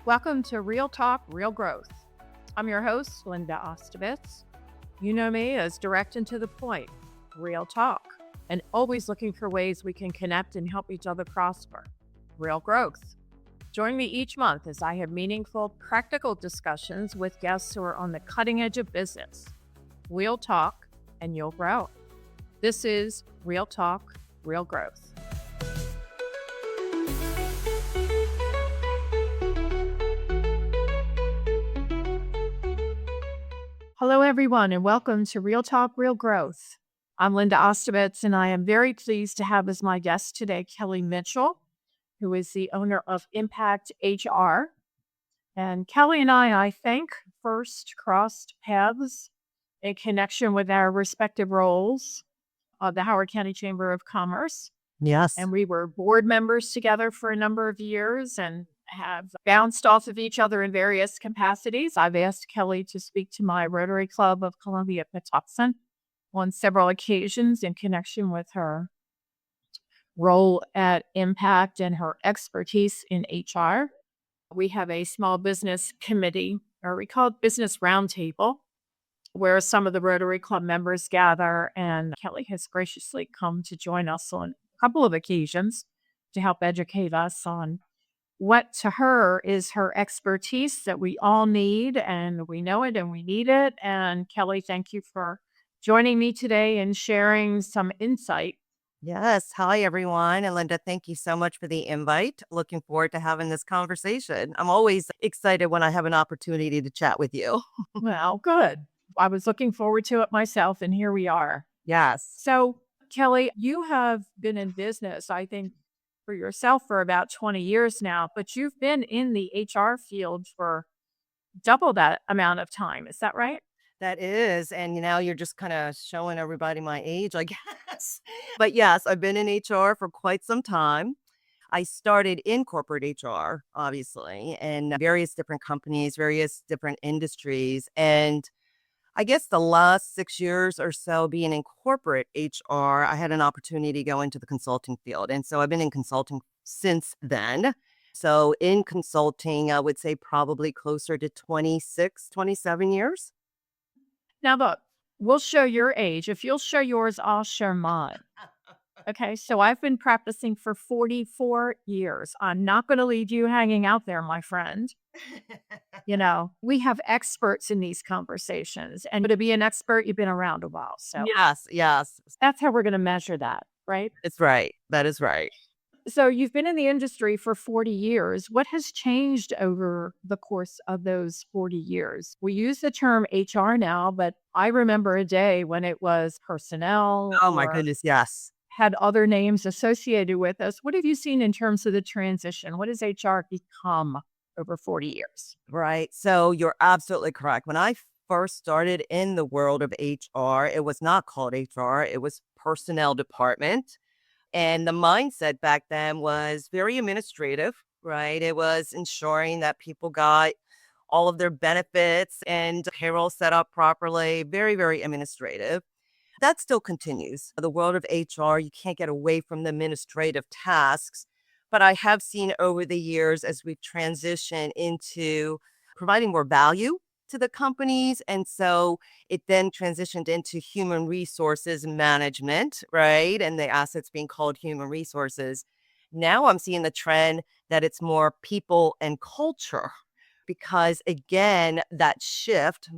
Welcome to Real Talk, Real Growth. I'm your host, Linda Ostovitz. You know me as direct and to the point, real talk, and always looking for ways we can connect and help each other prosper. Real growth. Join me each month as I have meaningful, practical discussions with guests who are on the cutting edge of business. We'll talk and you'll grow. This is Real Talk, Real Growth. Hello, everyone, and welcome to Real Talk, Real Growth. I'm Linda Ostovitz, and I am very pleased to have as my guest today Kelly Mitchell, who is the owner of Impact HR. And Kelly and I think, first crossed paths in connection with our respective roles of the Howard County Chamber of Commerce. Yes. And we were board members together for a number of years and have bounced off of each other in various capacities. I've asked Kelly to speak to my Rotary Club of Columbia-Patuxent on several occasions in connection with her role at Impact and her expertise in HR. We have a small business committee, or we call it Business Roundtable, where some of the Rotary Club members gather, and Kelly has graciously come to join us on a couple of occasions to help educate us on what to her is her expertise that we all need, and we know it and we need it. And Kelly, thank you for joining me today and sharing some insight. Yes. Hi, everyone. And Linda, thank you so much for the invite. Looking forward to having this conversation. I'm always excited when I have an opportunity to chat with you. Well, good. I was looking forward to it myself, and here we are. Yes. So, Kelly, you have been in business, I think, for yourself for about 20 years now, but you've been in the HR field for double that amount of time. Is that right? That is. And now you're just kind of showing everybody my age, I guess. But yes, I've been in HR for quite some time. I started in corporate HR, obviously, in various different companies, various different industries. And I guess the last 6 years or so being in corporate HR, I had an opportunity to go into the consulting field. And so I've been in consulting since then. So in consulting, I would say probably closer to 26, 27 years. Now, look, we'll show your age. If you'll show yours, I'll show mine. Okay, so I've been practicing for 44 years. I'm not going to leave you hanging out there, my friend. You know, we have experts in these conversations, and to be an expert, you've been around a while. So Yes. that's how we're going to measure that, right? It's right. That is right. So you've been in the industry for 40 years. What has changed over the course of those 40 years? We use the term HR now, but I remember a day when it was personnel Oh, my or goodness. Yes. had other names associated with us. What have you seen in terms of the transition? What has HR become over 40 years? Right. So you're absolutely correct. When I first started in the world of HR, it was not called HR, it was personnel department. And the mindset back then was very administrative, right? It was ensuring that people got all of their benefits and payroll set up properly, very, very administrative. That still continues. The world of HR, you can't get away from the administrative tasks. But I have seen over the years as we've transitioned into providing more value to the companies. And so it then transitioned into human resources management, right? And the assets being called human resources. Now I'm seeing the trend that it's more people and culture, because again, that shift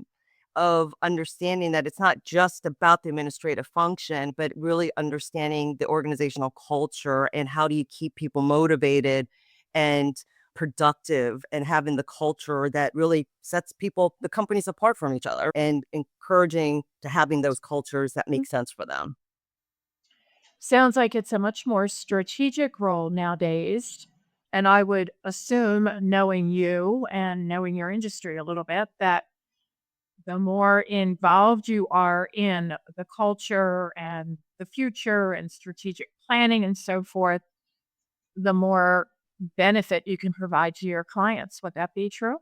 of understanding that it's not just about the administrative function, but really understanding the organizational culture and how do you keep people motivated and productive and having the culture that really sets people, the companies apart from each other, and encouraging to having those cultures that make sense for them. Sounds like it's a much more strategic role nowadays. And I would assume, knowing you and knowing your industry a little bit, that the more involved you are in the culture and the future and strategic planning and so forth, the more benefit you can provide to your clients. Would that be true?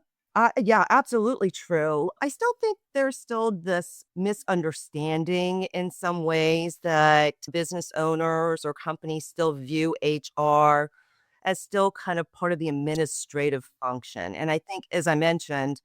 Yeah, absolutely true. I still think there's still this misunderstanding in some ways that business owners or companies still view HR as still kind of part of the administrative function. And I think, as I mentioned,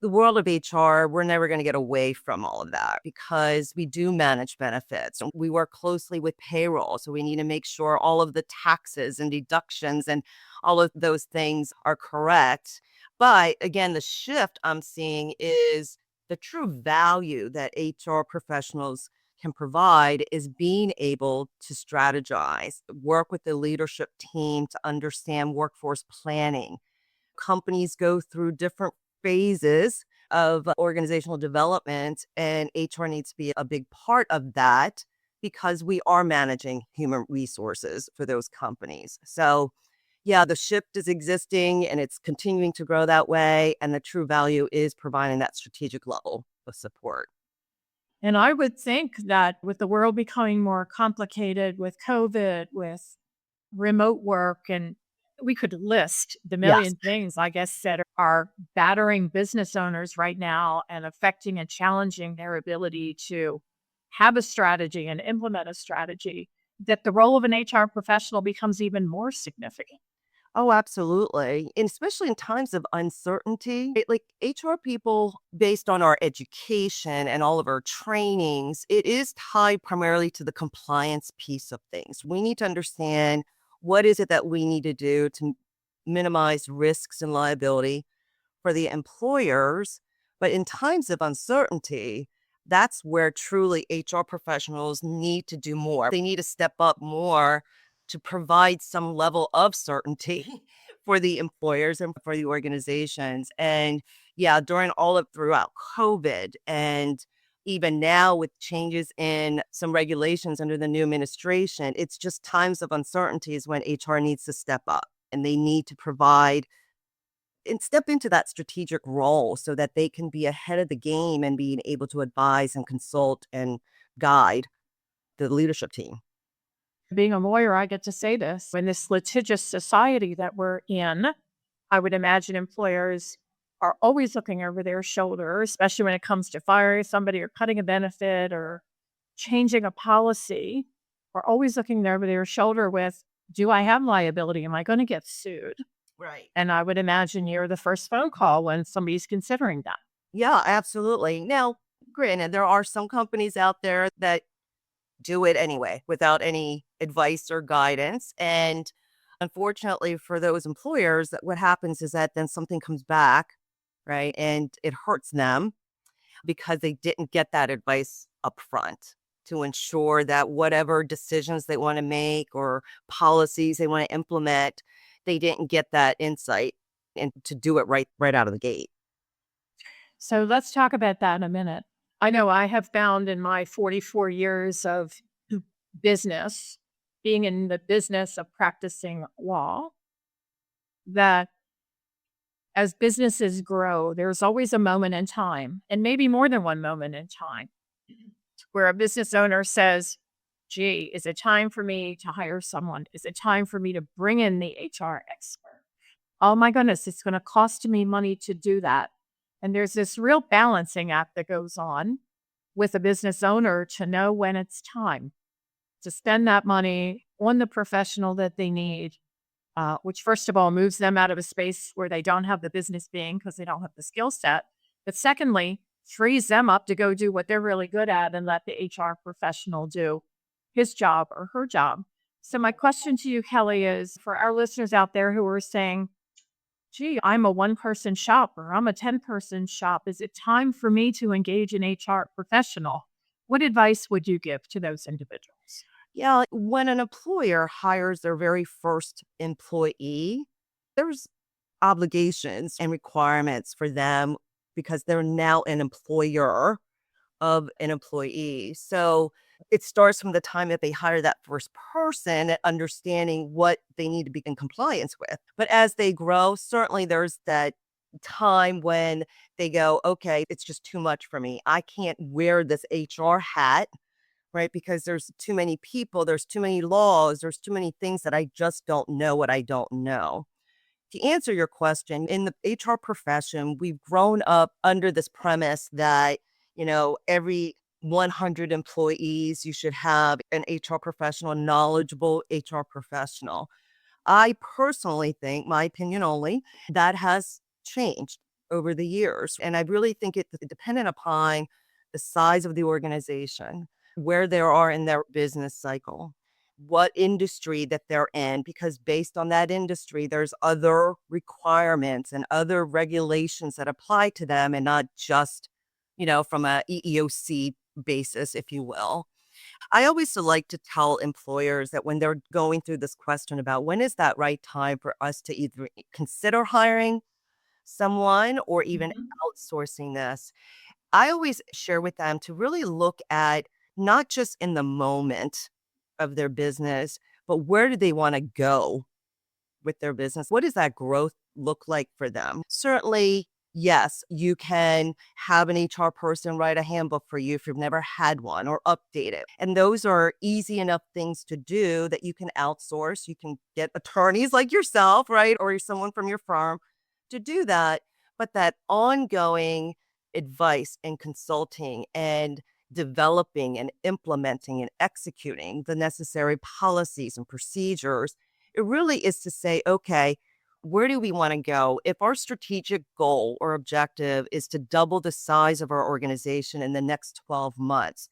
the world of HR, we're never going to get away from all of that because we do manage benefits and we work closely with payroll. So we need to make sure all of the taxes and deductions and all of those things are correct. But again, the shift I'm seeing is the true value that HR professionals can provide is being able to strategize, work with the leadership team to understand workforce planning. Companies go through different phases of organizational development, and HR needs to be a big part of that because we are managing human resources for those companies. So, yeah, the shift is existing and it's continuing to grow that way. And the true value is providing that strategic level of support. And I would think that with the world becoming more complicated with COVID, with remote work, and we could list the Yes. million things, I guess, that are battering business owners right now and affecting and challenging their ability to have a strategy and implement a strategy, that the role of an HR professional becomes even more significant. Oh, absolutely. And especially in times of uncertainty, like HR people, based on our education and all of our trainings, it is tied primarily to the compliance piece of things. We need to understand what is it that we need to do to minimize risks and liability for the employers. But in times of uncertainty, that's where truly HR professionals need to do more. They need to step up more to provide some level of certainty for the employers and for the organizations. And yeah, during all of throughout COVID and even now with changes in some regulations under the new administration, it's just times of uncertainties when HR needs to step up and they need to provide and step into that strategic role so that they can be ahead of the game and being able to advise and consult and guide the leadership team. Being a lawyer, I get to say this. In this litigious society that we're in, I would imagine employers are always looking over their shoulder, especially when it comes to firing somebody or cutting a benefit or changing a policy. We're always looking over their shoulder with, do I have liability? Am I going to get sued? Right. And I would imagine you're the first phone call when somebody's considering that. Yeah, absolutely. Now, granted, there are some companies out there that do it anyway without any advice or guidance. And unfortunately for those employers, that what happens is that then something comes back, right? And it hurts them because they didn't get that advice up front to ensure that whatever decisions they want to make or policies they want to implement, they didn't get that insight and to do it right out of the gate. So let's talk about that in a minute. I know I have found in my 44 years of business, being in the business of practicing law, that as businesses grow, there's always a moment in time, and maybe more than one moment in time, where a business owner says, gee, is it time for me to hire someone? Is it time for me to bring in the HR expert? Oh my goodness, it's going to cost me money to do that. And there's this real balancing act that goes on with a business owner to know when it's time to spend that money on the professional that they need, which first of all moves them out of a space where they don't have the business being because they don't have the skill set. But secondly, frees them up to go do what they're really good at and let the HR professional do his job or her job. So my question to you, Kelly, is for our listeners out there who are saying, gee, I'm a one-person shop or I'm a 10-person shop. Is it time for me to engage an HR professional? What advice would you give to those individuals? Yeah, like, when an employer hires their very first employee, there's obligations and requirements for them because they're now an employer of an employee. So it starts from the time that they hire that first person at understanding what they need to be in compliance with. But as they grow, certainly there's that time when they go, okay, it's just too much for me. I can't wear this HR hat, right? Because there's too many people, there's too many laws, there's too many things that I just don't know what I don't know. To answer your question, in the HR profession, we've grown up under this premise that, every 100 employees, you should have an HR professional, a knowledgeable HR professional. I personally think, my opinion only, that has changed over the years. And I really think it's dependent upon the size of the organization, where they are in their business cycle, what industry that they're in, because based on that industry, there's other requirements and other regulations that apply to them and not just, from a EEOC basis, if you will. I always like to tell employers that when they're going through this question about when is that right time for us to either consider hiring someone or even Mhm. outsourcing this, I always share with them to really look at not just in the moment of their business, but where do they want to go with their business? What does that growth look like for them? Certainly, yes, you can have an HR person write a handbook for you if you've never had one or update it. And those are easy enough things to do that you can outsource. You can get attorneys like yourself, right? Or someone from your firm to do that. But that ongoing advice and consulting and developing and implementing and executing the necessary policies and procedures, it really is to say, okay, where do we want to go? If our strategic goal or objective is to double the size of our organization in the next 12 months,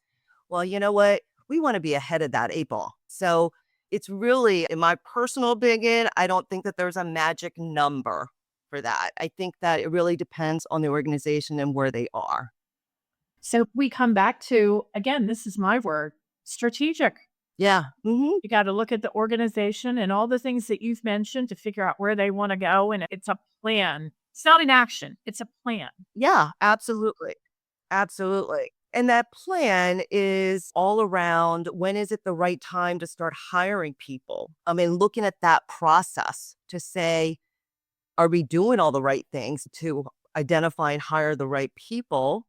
well, you know what? We want to be ahead of that 8 ball. So it's really, in my personal opinion, I don't think that there's a magic number for that. I think that it really depends on the organization and where they are. So we come back to, again, this is my word, strategic. Yeah. Hmm. You got to look at the organization and all the things that you've mentioned to figure out where they want to go. And it's a plan. It's not an action, it's a plan. Yeah, absolutely. Absolutely. And that plan is all around when is it the right time to start hiring people? I mean, looking at that process to say, are we doing all the right things to identify and hire the right people?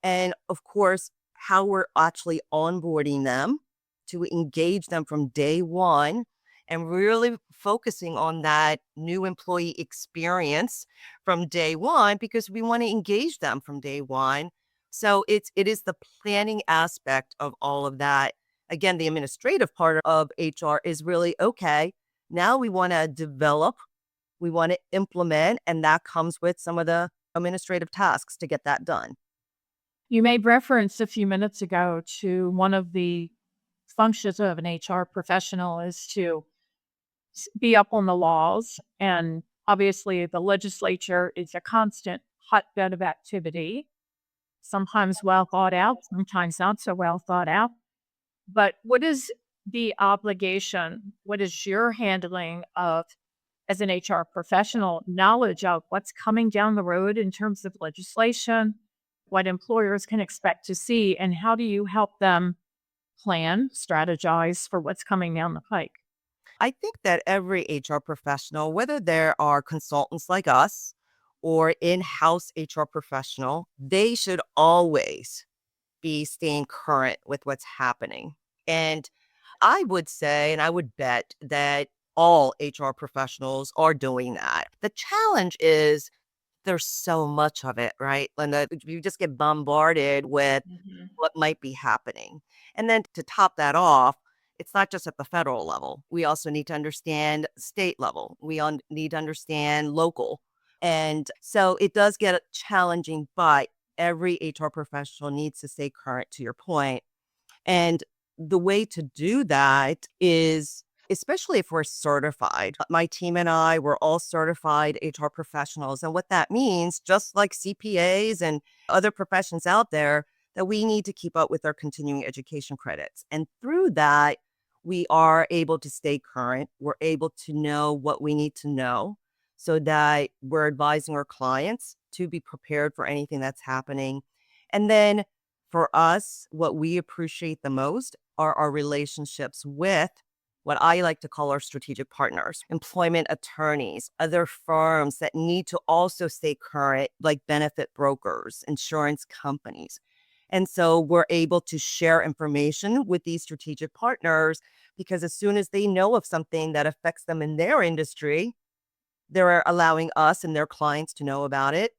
And of course, how we're actually onboarding them to engage them from day one and really focusing on that new employee experience from day one because we want to engage them from day one. So it is the planning aspect of all of that. Again, the administrative part of HR is really okay. Now we want to develop, we want to implement, and that comes with some of the administrative tasks to get that done. You made reference a few minutes ago to one of the functions of an HR professional is to be up on the laws. And obviously, the legislature is a constant hotbed of activity, sometimes well thought out, sometimes not so well thought out. But what is the obligation? What is your handling of, as an HR professional, knowledge of what's coming down the road in terms of legislation, what employers can expect to see, and how do you help them plan, strategize for what's coming down the pike? I think that every HR professional, whether there are consultants like us or in-house HR professional, they should always be staying current with what's happening. And I would say, and I would bet that all HR professionals are doing that. The challenge is there's so much of it, right, Linda? You just get bombarded with Mhm. what might be happening. And then to top that off, it's not just at the federal level. We also need to understand state level. Need to understand local. And so it does get challenging, but every HR professional needs to stay current, to your point. And the way to do that is, especially if we're certified, my team and I, we're all certified HR professionals. And what that means, just like CPAs and other professions out there, that we need to keep up with our continuing education credits. And through that, we are able to stay current. We're able to know what we need to know so that we're advising our clients to be prepared for anything that's happening. And then for us, what we appreciate the most are our relationships with what I like to call our strategic partners, employment attorneys, other firms that need to also stay current, like benefit brokers, insurance companies. And so we're able to share information with these strategic partners because as soon as they know of something that affects them in their industry, they're allowing us and their clients to know about it.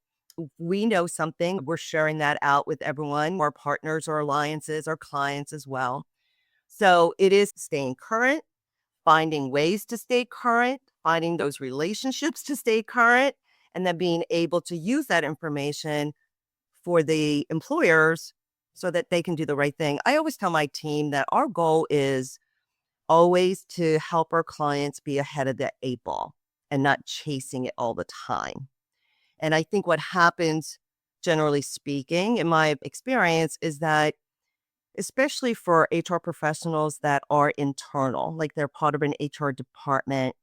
We know something, we're sharing that out with everyone, our partners, our alliances, our clients as well. So it is staying current, finding ways to stay current, finding those relationships to stay current, and then being able to use that information for the employers so that they can do the right thing. I always tell my team that our goal is always to help our clients be ahead of the 8 ball and not chasing it all the time. And I think what happens, generally speaking, in my experience, is that especially for HR professionals that are internal, like they're part of an HR department,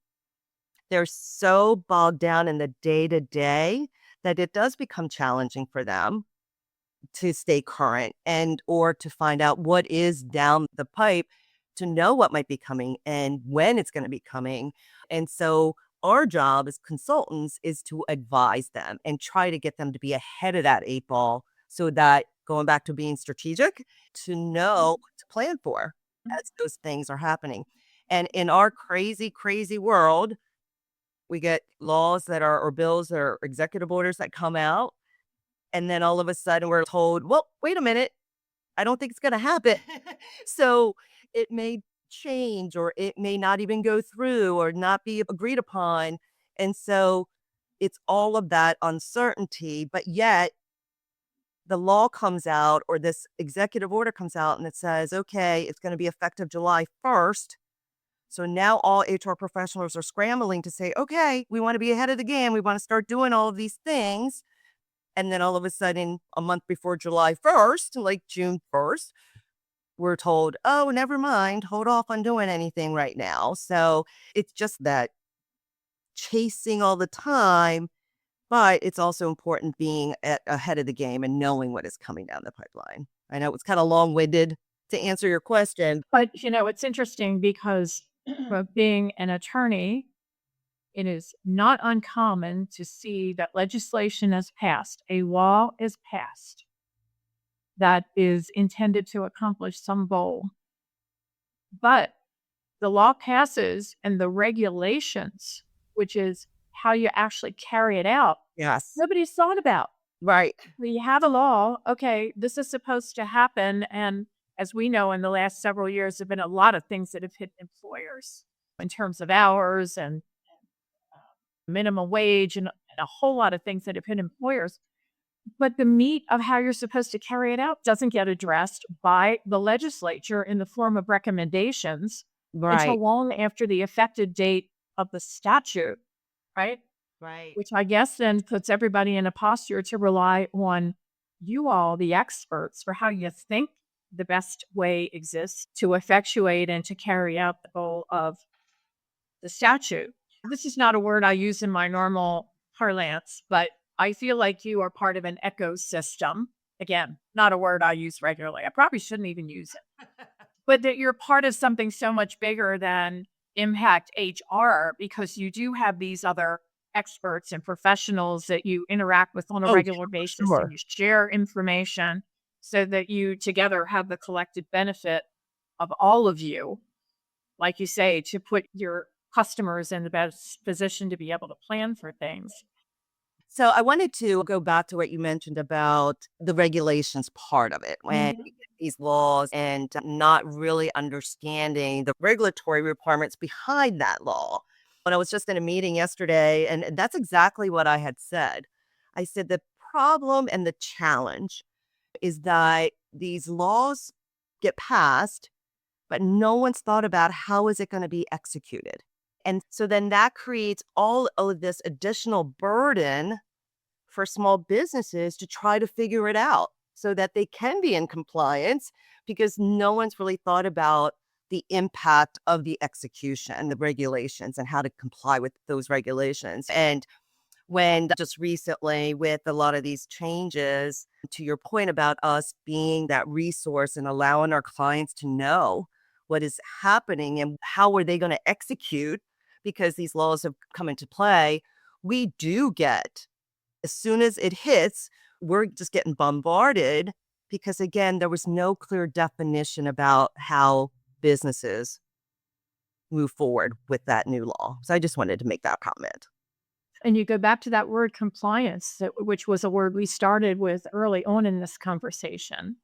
they're so bogged down in the day to day that it does become challenging for them to stay current and or to find out what is down the pipe, to know what might be coming and when it's going to be coming. And so our job as consultants is to advise them and try to get them to be ahead of that 8 ball, so that, going back to being strategic, to know what to plan for as those things are happening. And in our crazy, crazy world, we get laws that are, or bills that are executive orders that come out. And then all of a sudden we're told, well, wait a minute, I don't think it's going to happen. So it may change, or it may not even go through, or not be agreed upon. And so it's all of that uncertainty. But yet the law comes out, or this executive order comes out, and it says, okay, it's going to be effective July 1st. So now all HR professionals are scrambling to say, okay, we want to be ahead of the game. We want to start doing all of these things. And then all of a sudden, a month before July 1st, like June 1st, we're told, oh, never mind, hold off on doing anything right now. So it's just that chasing all the time, but it's also important being ahead of the game and knowing what is coming down the pipeline. I know it's kind of long-winded to answer your question. But, it's interesting because being an attorney, it is not uncommon to see that legislation is passed, a law is passed that is intended to accomplish some goal. But the law passes and the regulations, which is how you actually carry it out, Yes. nobody's thought about. Right. We have a law, okay, this is supposed to happen. And as we know, in the last several years, there have been a lot of things that have hit employers in terms of hours and minimum wage and a whole lot of things that have hit employers. But the meat of how you're supposed to carry it out doesn't get addressed by the legislature in the form of recommendations until Right. long after the effective date of the statute, right? Right. Which I guess then puts everybody in a posture to rely on you all, the experts, for how you think the best way exists to effectuate and to carry out the goal of the statute. This is not a word I use in my normal parlance, but I feel like you are part of an ecosystem. Again, not a word I use regularly. I probably shouldn't even use it, but that you're part of something so much bigger than Impact HR, because you do have these other experts and professionals that you interact with on a Oh, regular basis, and sure. you share information so that you together have the collective benefit of all of you, like you say, to put your customers in the best position to be able to plan for things. So I wanted to go back to what you mentioned about the regulations part of it, when Mhm. we get these laws and not really understanding the regulatory requirements behind that law. When I was just in a meeting yesterday, and that's exactly what I had said. I said the problem and the challenge is that these laws get passed, but no one's thought about how is it going to be executed. And so then that creates all of this additional burden for small businesses to try to figure it out so that they can be in compliance, because no one's really thought about the impact of the execution, the regulations, and how to comply with those regulations. And when just recently, with a lot of these changes, to your point about us being that resource and allowing our clients to know what is happening and how are they going to execute, because these laws have come into play, we do get, as soon as it hits, we're just getting bombarded, because again, there was no clear definition about how businesses move forward with that new law. So I just wanted to make that comment. And you go back to that word compliance, which was a word we started with early on in this conversation.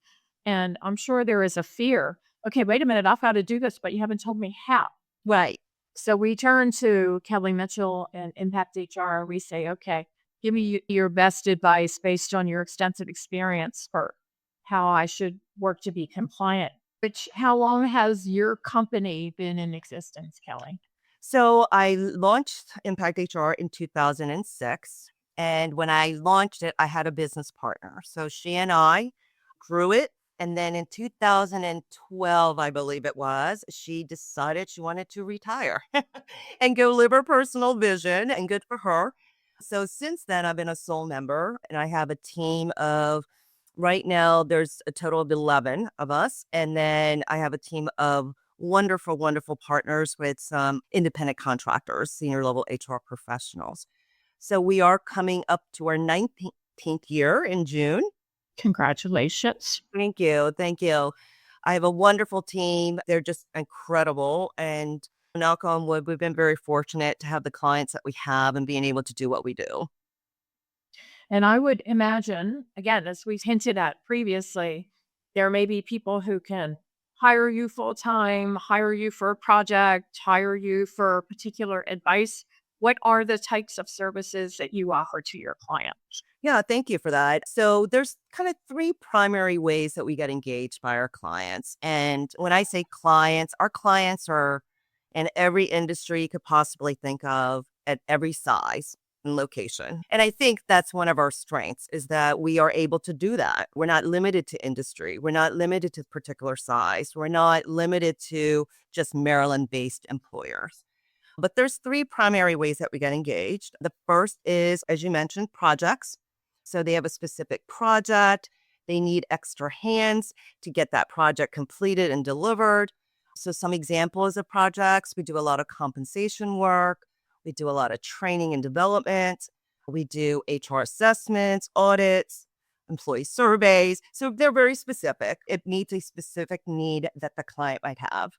And I'm sure there is a fear. Okay, wait a minute, I've got to do this, but you haven't told me how. Right. So we turn to Kelly Mitchell and Impact HR. We say, okay, give me your best advice based on your extensive experience for how I should work to be compliant. Which, how long has your company been in existence, Kelly? So I launched Impact HR in 2006. And when I launched it, I had a business partner. So she and I grew it. And then in 2012, I believe it was, she decided she wanted to retire and go live her personal vision, and good for her. So since then, I've been a sole member, and I have a team of, right now, there's a total of 11 of us. And then I have a team of wonderful, wonderful partners with some independent contractors, senior level HR professionals. So we are coming up to our 19th year in June. Congratulations. Thank you. Thank you. I have a wonderful team. They're just incredible. And knock on wood, we've been very fortunate to have the clients that we have and being able to do what we do. And I would imagine, again, as we hinted at previously, there may be people who can hire you full time, hire you for a project, hire you for particular advice. What are the types of services that you offer to your clients? Yeah, thank you for that. So there's kind of three primary ways that we get engaged by our clients. And when I say clients, our clients are in every industry you could possibly think of, at every size and location. And I think that's one of our strengths, is that we are able to do that. We're not limited to industry. We're not limited to particular size. We're not limited to just Maryland-based employers. But there's three primary ways that we get engaged. The first is, as you mentioned, projects. So they have a specific project. They need extra hands to get that project completed and delivered. So some examples of projects: we do a lot of compensation work. We do a lot of training and development. We do HR assessments, audits, employee surveys. So they're very specific. It meets a specific need that the client might have.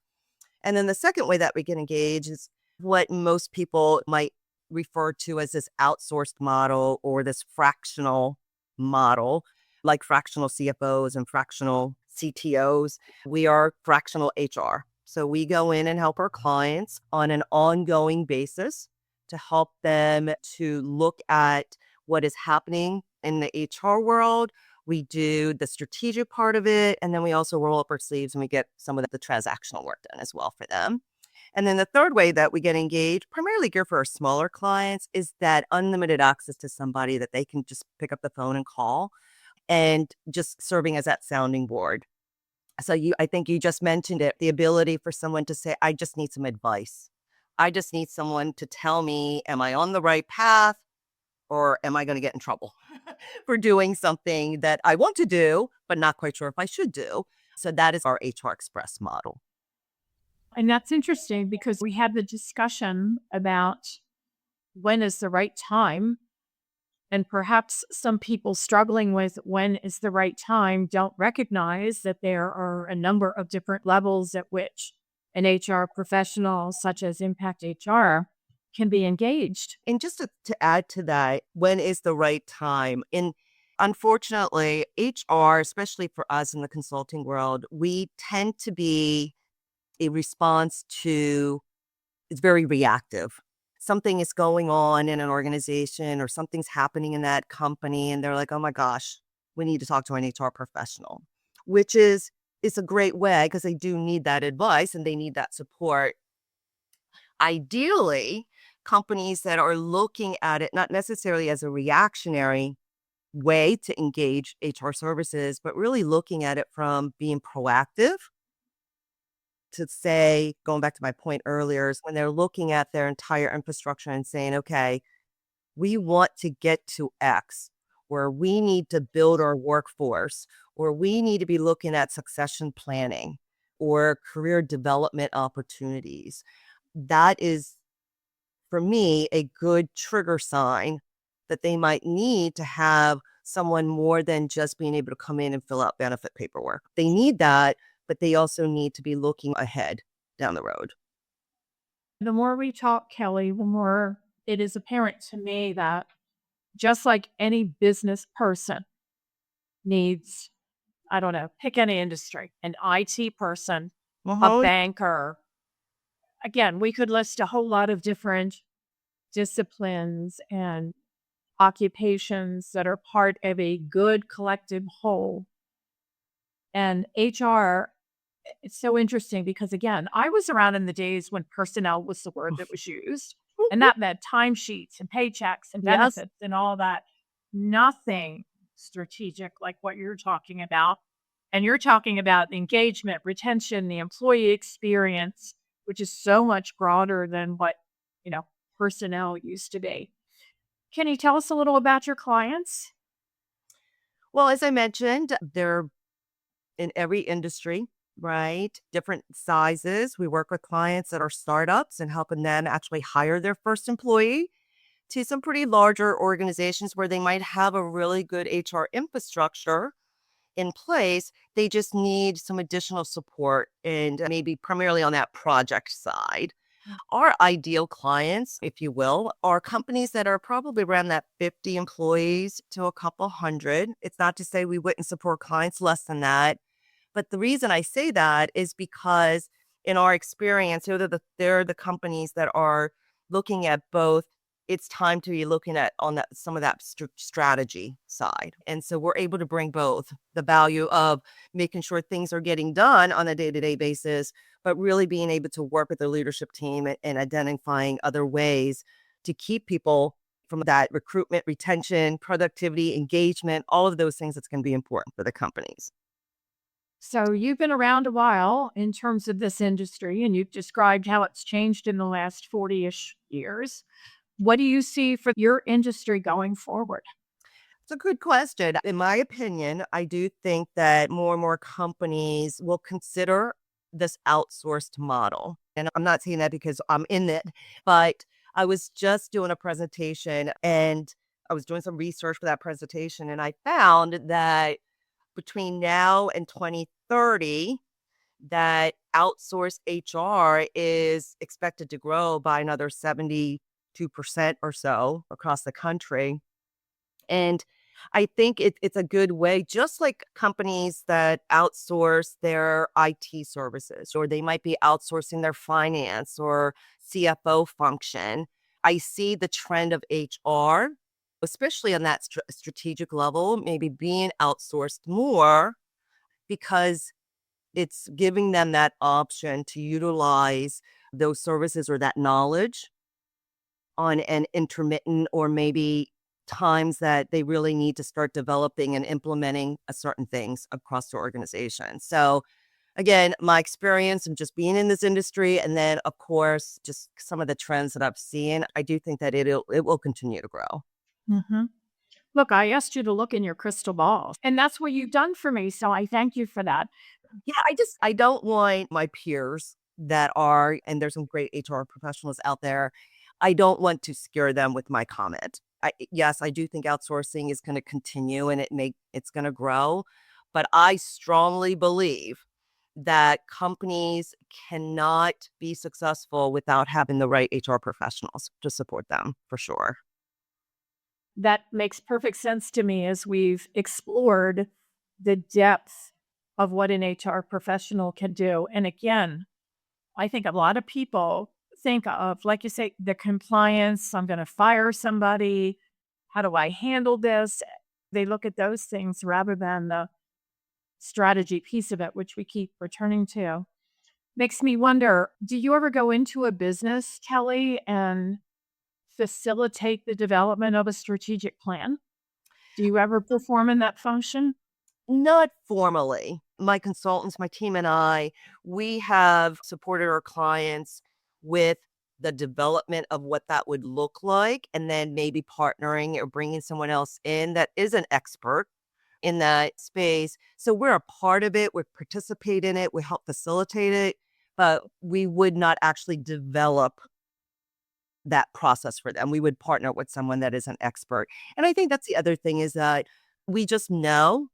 And then the second way that we get engaged is what most people might refer to as this outsourced model, or this fractional model, like fractional CFOs and fractional CTOs. We are fractional HR. So we go in and help our clients on an ongoing basis to help them to look at what is happening in the HR world. We do the strategic part of it, and then we also roll up our sleeves and we get some of the transactional work done as well for them. And then the third way that we get engaged, primarily geared for our smaller clients, is that unlimited access to somebody that they can just pick up the phone and call, and just serving as that sounding board. So I think you just mentioned it, the ability for someone to say, I just need some advice. I just need someone to tell me, am I on the right path, or am I going to get in trouble for doing something that I want to do, but not quite sure if I should do? So that is our HR Express model. And that's interesting because we had the discussion about when is the right time. And perhaps some people struggling with when is the right time don't recognize that there are a number of different levels at which an HR professional, such as Impact HR, can be engaged. And just to add to that, when is the right time? And unfortunately, HR, especially for us in the consulting world, we tend to be a response to, it's very reactive. Something is going on in an organization or something's happening in that company, and they're like, oh my gosh, we need to talk to an HR professional, which is a great way, because they do need that advice and they need that support. Ideally, companies that are looking at it not necessarily as a reactionary way to engage HR services, but really looking at it from being proactive, to say, going back to my point earlier, is when they're looking at their entire infrastructure and saying, okay, we want to get to X, where we need to build our workforce, or we need to be looking at succession planning or career development opportunities. That is, for me, a good trigger sign that they might need to have someone more than just being able to come in and fill out benefit paperwork. They need that, but they also need to be looking ahead down the road. The more we talk, Kelly, the more it is apparent to me that just like any business person needs, I don't know, pick any industry, an IT person, a banker, again, we could list a whole lot of different disciplines and occupations that are part of a good collective whole. And HR, it's so interesting because, again, I was around in the days when personnel was the word that was used, and that meant timesheets and paychecks and Yes. benefits and all that. Nothing strategic like what you're talking about. And you're talking about engagement, retention, the employee experience, which is so much broader than what, you know, personnel used to be. Can you tell us a little about your clients? Well, as I mentioned, they're in every industry, right? Different sizes. We work with clients that are startups and helping them actually hire their first employee to some pretty larger organizations where they might have a really good HR infrastructure in place. They just need some additional support and maybe primarily on that project side. Our ideal clients, if you will, are companies that are probably around that 50 employees to a couple hundred. It's not to say we wouldn't support clients less than that. But the reason I say that is because in our experience, they're the companies that are looking at both. It's time to be looking at on that some of that strategy side. And so we're able to bring both the value of making sure things are getting done on a day-to-day basis, but really being able to work with the leadership team and identifying other ways to keep people from that recruitment, retention, productivity, engagement, all of those things that's going to be important for the companies. So you've been around a while in terms of this industry, and you've described how it's changed in the last 40-ish years. What do you see for your industry going forward? It's a good question. In my opinion, I do think that more and more companies will consider this outsourced model. And I'm not saying that because I'm in it, but I was just doing a presentation and I was doing some research for that presentation. And I found that between now and 2030, that outsourced HR is expected to grow by another 72% or so across the country. And I think it's a good way, just like companies that outsource their IT services, or they might be outsourcing their finance or CFO function. I see the trend of HR, especially on that strategic level, maybe being outsourced more because it's giving them that option to utilize those services or that knowledge on an intermittent or maybe times that they really need to start developing and implementing certain things across the organization. So again, my experience and just being in this industry, and then of course, just some of the trends that I've seen, I do think that it will continue to grow. Hmm. Look, I asked you to look in your crystal ball, and that's what you've done for me. So I thank you for that. Yeah, I don't want my peers that are, and there's some great HR professionals out there. I don't want to scare them with my comment. Yes, I do think outsourcing is going to continue and it's going to grow, but I strongly believe that companies cannot be successful without having the right HR professionals to support them for sure. That makes perfect sense to me as we've explored the depth of what an HR professional can do. And again, I think a lot of people think of, like you say, the compliance. I'm going to fire somebody. How do I handle this? They look at those things rather than the strategy piece of it, which we keep returning to. Makes me wonder, do you ever go into a business, Kelly, and facilitate the development of a strategic plan? Do you ever perform in that function? Not formally. My consultants, my team and I, we have supported our clients with the development of what that would look like, and then maybe partnering or bringing someone else in that is an expert in that space. So we're a part of it, we participate in it, we help facilitate it, but we would not actually develop that process for them. We would partner with someone that is an expert. And I think that's the other thing is that we just know,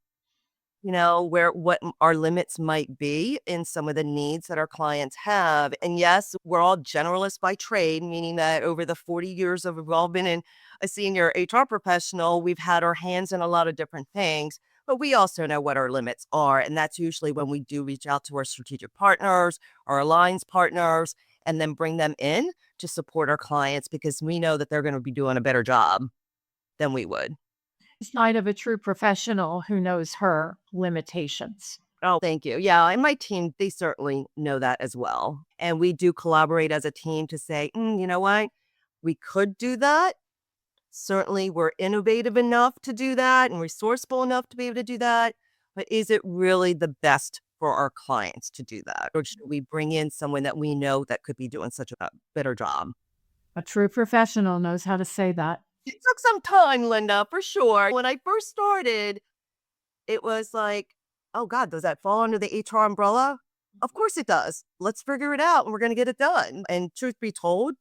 where what our limits might be in some of the needs that our clients have. And yes, we're all generalists by trade, meaning that over the 40 years of we've all been in a senior HR professional, we've had our hands in a lot of different things, but we also know what our limits are. And that's usually when we do reach out to our strategic partners, our alliance partners, and then bring them in to support our clients because we know that they're going to be doing a better job than we would. Sign of a true professional who knows her limitations. Oh, thank you. Yeah, and my team, they certainly know that as well. And we do collaborate as a team to say, you know what? We could do that. Certainly, we're innovative enough to do that and resourceful enough to be able to do that. But is it really the best for our clients to do that? Or should we bring in someone that we know that could be doing such a better job? A true professional knows how to say that. It took some time, Linda, for sure. When I first started, it was like, oh God, does that fall under the HR umbrella? Of course it does. Let's figure it out and we're going to get it done. And truth be told,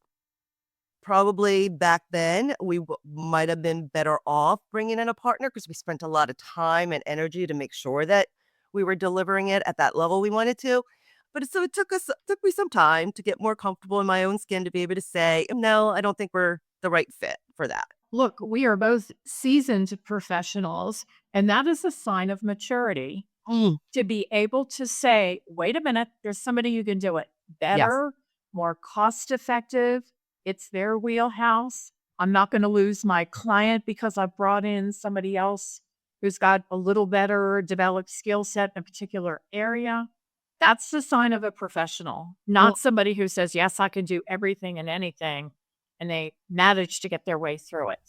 probably back then we might have been better off bringing in a partner because we spent a lot of time and energy to make sure that we were delivering it at that level we wanted to. But so it took me some time to get more comfortable in my own skin to be able to say, no, I don't think we're the right fit for that. Look, we are both seasoned professionals, and that is a sign of maturity to be able to say, wait a minute, there's somebody who can do it better, more cost effective. It's their wheelhouse. I'm not going to lose my client because I brought in somebody else who's got a little better developed skill set in a particular area. That's the sign of a professional, not somebody who says, yes, I can do everything and anything, and they manage to get their way through it.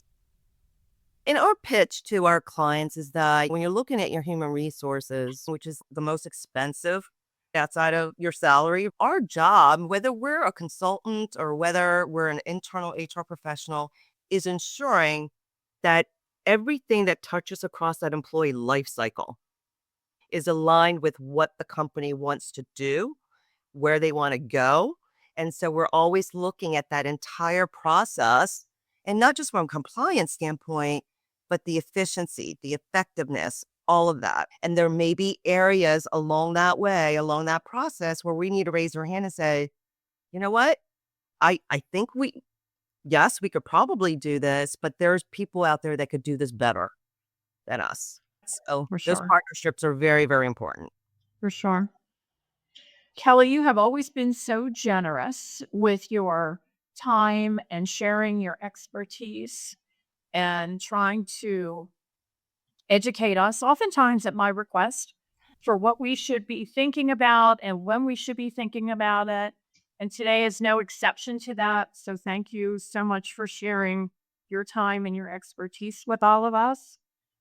And our pitch to our clients is that when you're looking at your human resources, which is the most expensive outside of your salary, our job, whether we're a consultant or whether we're an internal HR professional, is ensuring that everything that touches across that employee life cycle is aligned with what the company wants to do, where they want to go. And so we're always looking at that entire process, and not just from a compliance standpoint, but the efficiency, the effectiveness, all of that. And there may be areas along that way, along that process where we need to raise our hand and say, you know what? I think yes, we could probably do this, but there's people out there that could do this better than us. So those partnerships are very, very important. For sure. Kelly, you have always been so generous with your time and sharing your expertise and trying to educate us, oftentimes at my request, for what we should be thinking about and when we should be thinking about it. And today is no exception to that. So thank you so much for sharing your time and your expertise with all of us.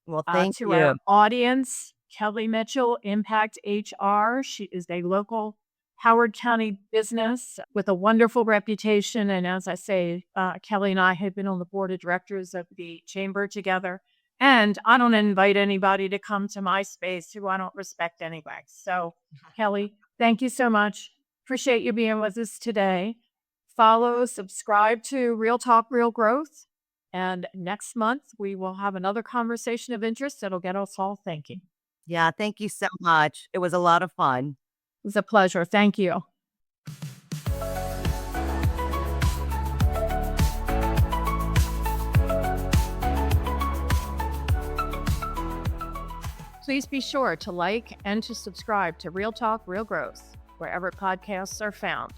Well, thank you. Our audience, Kelly Mitchell, Impact HR. She is a local Howard County business with a wonderful reputation. And as I say, Kelly and I have been on the board of directors of the chamber together. And I don't invite anybody to come to my space who I don't respect anyway. So, Kelly, thank you so much. Appreciate you being with us today. Follow, subscribe to Real Talk, Real Growth. And next month, we will have another conversation of interest that'll get us all thinking. Yeah, thank you so much. It was a lot of fun. It was a pleasure. Thank you. Please be sure to like and to subscribe to Real Talk, Real Growth, wherever podcasts are found.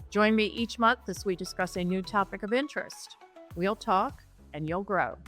Join me each month as we discuss a new topic of interest. We'll talk and you'll grow.